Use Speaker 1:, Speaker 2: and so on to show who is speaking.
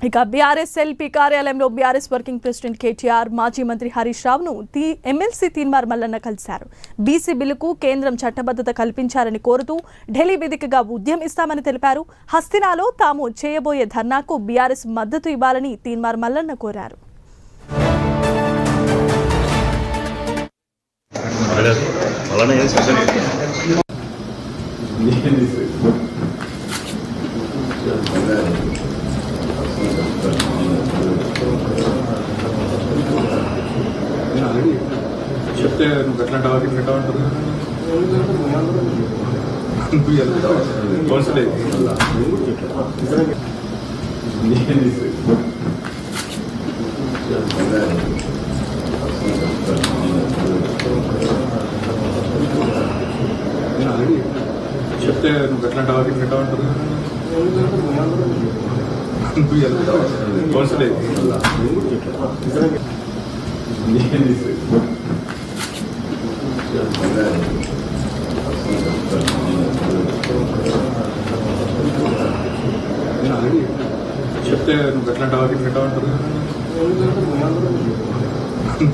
Speaker 1: ఇక BRS LP కార్యాలయంలో BRS working president KTR మాజీ మంత్రి హరీష్ రావును ఎమ్మెల్సీ తీన్మార్ మల్లన్న కలిశారు. బీసీ బిల్లుకు కేంద్రం చట్టబద్ధత కల్పించాలని కోరుతూ ఢిల్లీ వేదికగా ఉద్యమిస్తామని తెలిపారు. హస్తినాలో తాము చేయబోయే ధర్నాకు బీఆర్ఎస్ మద్దతు ఇవ్వాలని తీన్మార్ మల్లన్న కోరారు.
Speaker 2: చెప్తే నువ్వు ఎట్లా ఎట్లా ఉంటుంది చెప్తే నువ్వు ఎట్లా ఎట్లా ఉంటుంది చెప్తే నువ్వు ఎట్లా ఉంటుంది